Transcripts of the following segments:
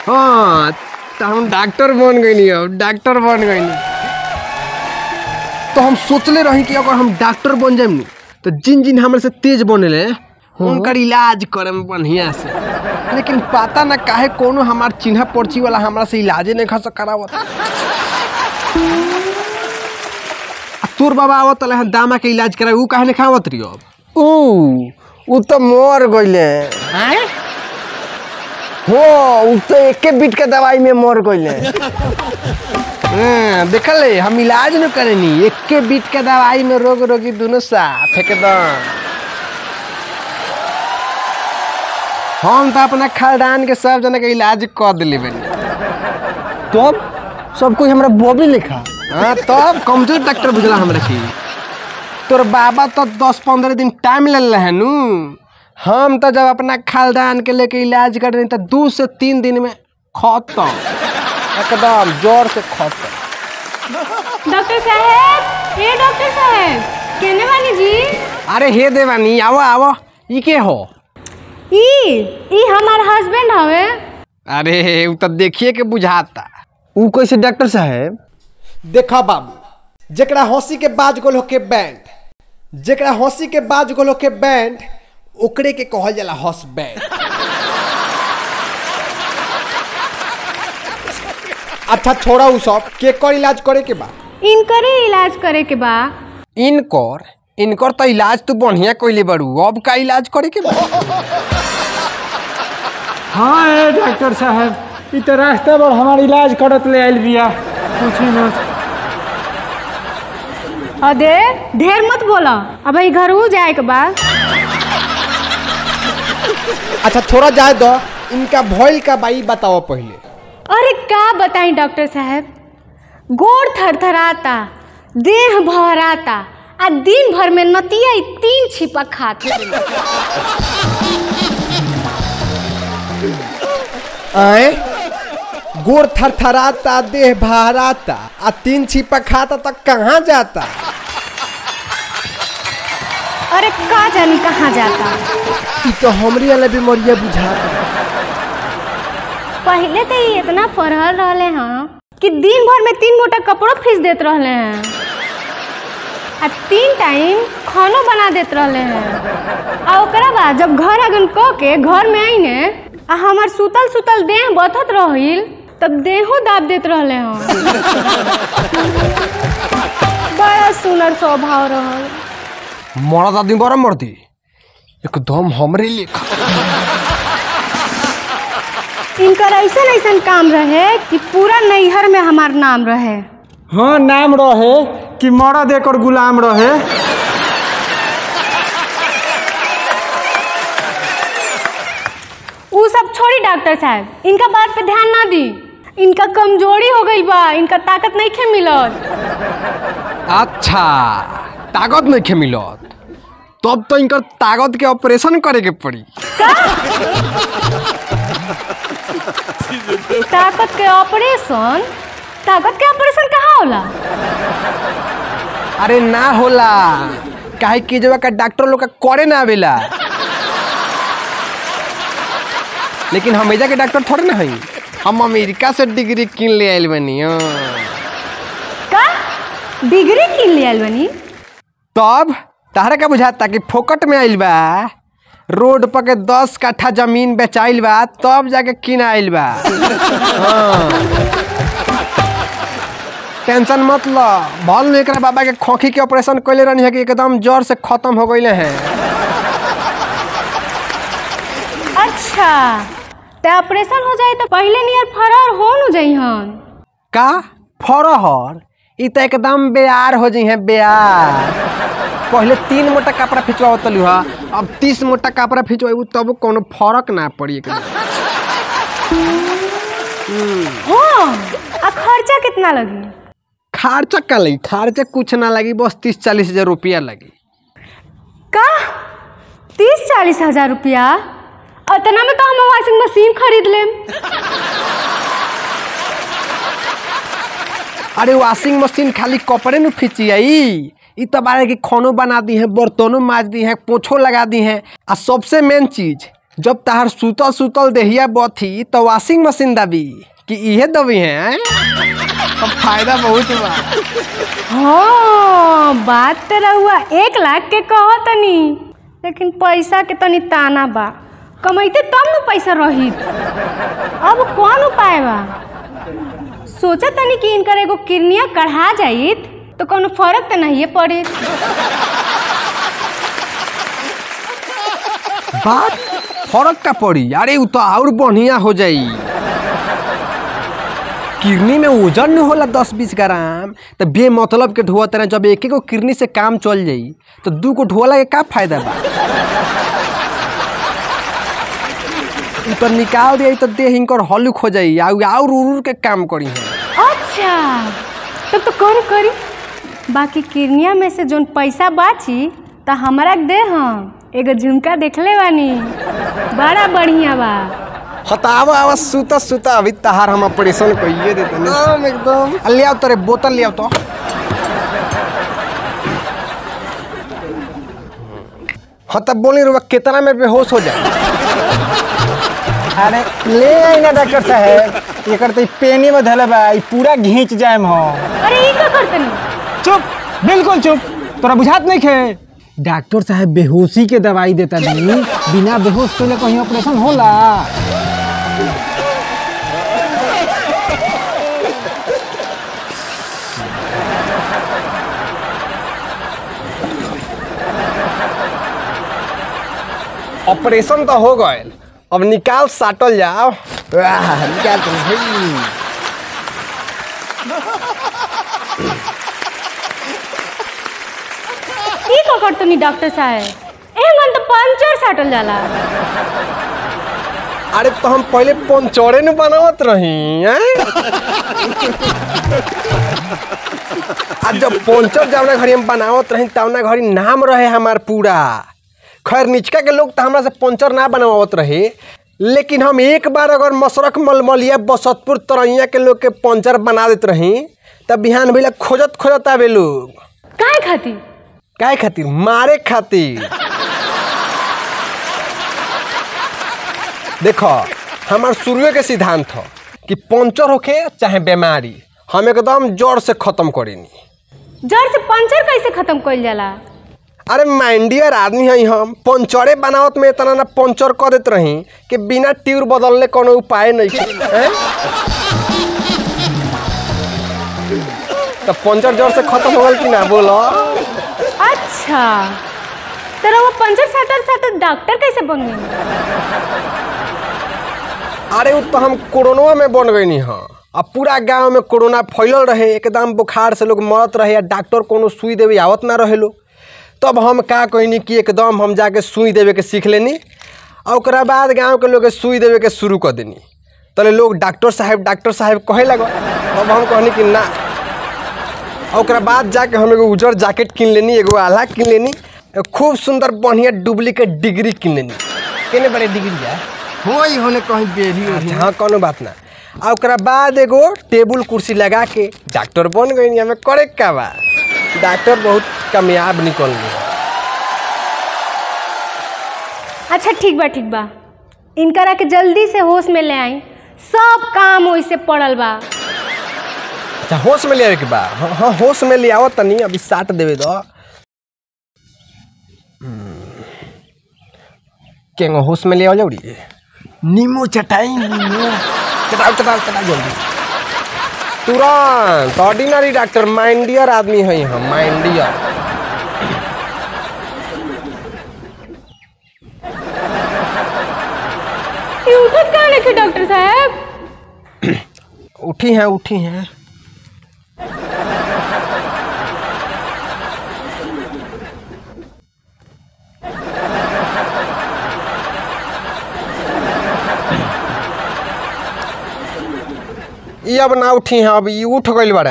हाँ तो हम डॉक्टर बन गई नहीं, अब डॉक्टर बन गई नहीं। तो हम सोचले रही कि अगर हम डॉक्टर बन जाए नहीं तो जिन जिन हमारे से तेज बने उनका इलाज करे बढ़िया से, लेकिन पता ना काहे कोनो हमार चिन्हा पर्ची वाला हमारा से इलाजे नहीं खा करावत। तोर बाबा आवत दामा के इलाज करा ऊ काहे नहीं खावत रही? अब ऊ तो मर गईले हो, ऊ तो एके बीट के दवाई में मर गईले। देखल हम इलाज न करेनी, एके बीट के दवाई में रोग रोगी दोनों साफ एकदम। हम तो अपना खानदान के सब जना के इलाज कर दिले बनी। तो सब कोई हमरा बॉबी लिखा। हाँ तब कमजोर डॉक्टर बुझला हमरा की। तोर बाबा तो 10-15 दिन टाइम ले रहे नु, हम तो जब अपना खानदान के लेके इलाज कर रहे तो 2 से 3 दिन में खत्म, एकदम जोर से खत्म। डॉक्टर साहब, हे डॉक्टर साहब, केने वाली जी? अरे हे देवानी, आओ आओ। ई के हो? ई हमार हस्बैंड हवे। अरे उ तो देखिए के बुझाता। उ कैसे डॉक्टर साहब? देखा बाबू, जेकरा हंसी के बाज गोल होके बैंड, जेकरा हंसी के बाज गोल होके बैंड, ओकरे के कहल जाला हस्बैंड। अच्छा छोड़ा उ सब, केकर इलाज करे के बा? इनकरे इलाज करे के बा। इनकर तो इलाज तू बढ़िया कइले बारू, अब का इलाज करे के बा? हाँ डॉक्टर साहब, इ तो रास्ता पर हमार इलाज करत ले आइल बिया, पूछी मत। अरे ढेर मत बोला, अब घर जाए के बा। अच्छा थोड़ा जाए दो, इनका भइल का बाई बताओ पहले। अरे का बताई डॉक्टर साहब, गोड़ थरथराता, देह भराता, आ दिन भर में नतिया 3 छिपा खाते। आए गोड़ थरथराता, देह भराता, आ 3 छिपा खाता तो कहाँ जाता? अरे का जानी कहाँ जाता। इ तो हमरी वाला बीमारिया बुझाता। पहले तो ये इतना फरहल रहले हैं कि दिन भर में 3 मोटा कपड़ों फीस देते रहले हैं, आ 3 टाइम खानो बना देते रहले हैं। आ ओकरा बाद जब घर अगन क के घर में आई ने, आ हमार सुतल सुतल देह बथत रहिल, तब देहो दाब देते रहले हैं। बड़ा सुंदर स्वभाव रहल। मरद आदमी बड़ा मर्दी, एकदम हमरे लेखा। इनकर ऐसा काम रहे कि पूरा नैहर में हमार नाम रहे। हाँ नाम रहे कि मर्द एक और गुलाम रहे। वो सब छोड़ी डॉक्टर साहब, इनका बात पे ध्यान ना दी। इनका कमजोरी हो गई बा, इनका ताकत नहीं खे मिलत। अच्छा ताकत नहीं खे मिलत, तब तो इनकर ताकत के ऑपरेशन करे के पड़ी। ताकत के ऑपरेशन? ताकत के ऑपरेशन कहाँ होला? अरे ना होला, काहे कि जब का डॉक्टर लोग का करे ना आवेला, लेकिन हम एजा के डॉक्टर थोड़े ना हई, हम अमेरिका से डिग्री किन ले आइल बनी। का डिग्री किन ले आइल बनी? तब तारा का बुझाता कि फोकट में आइल बा, रोड पर के 10 कट्ठा जमीन बेचाइल बा, तब जाके किन आइल बा। टेंशन मत लो, भल एक बाबा के खोखी के ऑपरेशन कैले रहनी है कि एकदम जोर से खत्म हो गईले हैं। अच्छा तो ऑपरेशन हो जाए तो पहले नियर फरार हो न जइहन। का फरहर? इ तो एकदम बेयार हो जी हैं, बेयार। पहले 3 मोटा कपड़ा खिंचवावत तलू हा, अब 30 मोटा कपड़ा खिंचवाबू तब कोनो फर्क ना पड़ी। हाँ, आ खर्चा कितना लगी? खर्चा का लगी? खर्चा कुछ ना लगी, बस 30-40 हजार रुपया लगी। का 30-40 हजार रुपया? उतना में तो हम वॉशिंग मशीन खरीद लेम। अरे वॉशिंग मशीन खाली कपड़े न खींची आई, इ तो बारे की खानो बना दी है, बर्तनों माज दी है, पोछो लगा दी है, और सबसे मेन चीज जब तार सुतल सुतल देहिया बथी तो वॉशिंग मशीन दबी कि इहे दबी है अब फायदा बहुत बा। हाँ बात तो रहुआ 1 लाख के कहो तनी, लेकिन पैसा के तनी ताना बा। कमाइते तब न पैसा रही। अब कौन उपाय बा? सोचा तनी कि इनकर एगो किडनिया कढ़ा जाइत तो कोनो फर्क तो नहीं पड़े। बात फर्क का पड़ी? अरे वो तो और बढ़िया हो जाई। किडनी में वजन नहीं होला 10-20 ग्राम, तो बेमतलब के ढोआ तरह जब एक गो किडनी से काम चल जाई तो 2 गो ढोला के का फायदा बा? तो निकाल दिया तो देह इनकर हल्लुक हो जाई और उड़ के काम करी है। अच्छा तब तो करी बाकी किडनिया में से जोन पैसा बाची तो हमारा दे। हम एगो झुमका देखले बानी, बड़ा बढ़िया बा। हतावा आवाज सुता अभी तहार हम ऑपरेशन कइए देते एकदम। ले आओ तेरे बोतल ले आओ तो। हाँ तब बोली रुआ कितना में बेहोश हो जाए? अरे ले आई ना डॉक्टर साहब, एकर तो पेनी में धले बा, ई पूरा घींच जाएम हो। अरे ई का करतनी? चुप, बिल्कुल चुप। तोरा बुझात नहीं खे? डॉक्टर साहब बेहोशी के दवाई देता नहीं, बिना बेहोश के कहीं ऑपरेशन होला? ऑपरेशन तो हो गए, अब निकाल साटल जाओ। निकाल तुम ई का करतनी डॉक्टर साहब? एहन तो पंचर साटल जाला। अरे तो हम पहले पंचरे न बनावत रही आज जब पंचर जावना घड़ी हम बनावत रही तवना घड़ी नाम रहे हमार पूरा। खैर निचका के लोग तो हमरा से पंचर ना बनावत रहे, लेकिन हम एक बार अगर मसरक मलमलिया बसतपुर तरैया के लोग के पंचर बना देते रही तब बिहान भैया खोजत आवे लोग। काहे खातिर? मारे खातिर। देखो हमार शुरुए के सिद्धांत हो कि पंचर होके चाहे बीमारी हम एकदम जड़ से खत्म करेनी। जड़ से पंचर कैसे खत्म कइल जाला? अरे माइंडियर आदमी है हम, पंचरे बनावत में इतना ना पंचर कर देते रही कि बिना ट्यूर बदलने कोनो उपाय नहीं है। तो पंचर जड़ से खत्म हो गल कि ना बोलो? अच्छा तेरा वो पंचर साटर डॉक्टर कैसे बन गई? अरे वो तो हम कोरोना में बन गई नहीं। हाँ अब पूरा गांव में कोरोना फैलल रहे, एकदम बुखार से लोग मरत रहे या डॉक्टर कोनो सुई देवे आवत ना रहे लोग। तब हम का कहनी कि एकदम हम जाके सुई देवे के सीख लेनी और ओकरा बाद गांव के लोग सुई देवे के शुरू कर देनी। तले लोग डॉक्टर साहब कहे लगा। तब हम कहनी कि ना। और ओकरा बाद जाके हम एगो उजर जैकेट किन लेनी, एगो आल्हा किन लेनी, खूब सुंदर बढ़िया डुप्लीकेट डिग्री किन लेनी। केने बड़े डिग्री है होई होने कहीं बेरी। हाँ कोनो बात ना। और ओकरा बाद एगो टेबुल कुर्सी लगा के डॉक्टर बन गई। हमें करे का बा? डॉक्टर बहुत कामयाब निकल गए। अच्छा ठीक बा, इनकरा के जल्दी से होश में ले आई, सब काम वैसे पड़ल बा। अच्छा होश में ले आवे के बा? हाँ होश में ले आओ तनी, अभी साट देवे दो। केंगो होश में ले आओ जल्दी। नींबू चटाई, चटाओ जल्दी तुरंत। ऑर्डिनरी डॉक्टर माइंडियर आदमी है हम, माइंडियर। उठत कहाँ नहीं डॉक्टर साहब? उठी हैं। ये अब ना उठी हैं, अब ये उठ गई बड़े।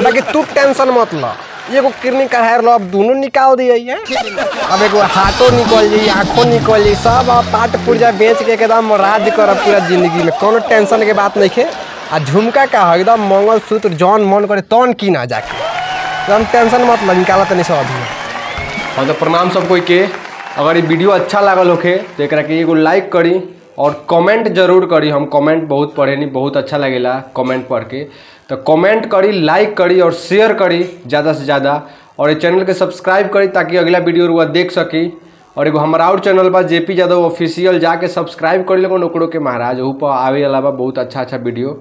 बाकी तू टेंशन मत लो, एगो किडनी कढ़ाई लो, अब दोनों निकाल दिए। अब एगो हाथों निकल जाइए, आँखों निकल जाइए, सब अब पाट पुर्जा बेच के एकदम राज कर पूरा जिंदगी में। कोनो टेंशन के बात नहीं है। आ झुमका का है एकदम मंगलसूत्र जौन मन करे तौन की ना जाके, एकदम टेंशन मत लो, निकाला तो नहीं सब अभी। हाँ तो प्रणाम सब कोई के। अगर ये वीडियो अच्छा लागल होखे तो एकरा के एगो लाइक करी और कमेंट जरूर करी। हम कमेंट बहुत पढ़ेनी, बहुत अच्छा लगेला कमेंट पढ़ के। तो कमेंट करी, लाइक करी और शेयर करी ज़्यादा से ज़्यादा। और ये चैनल के सब्सक्राइब करी ताकि अगला वीडियो रुआ देख सकी। और एगो हमारा और चैनल बा JP यादव ऑफिशियल, जाके सब्सक्राइब कर लोगन ओकरो के महाराज। ऊपर आवे वाला बा बहुत अच्छा अच्छा वीडियो।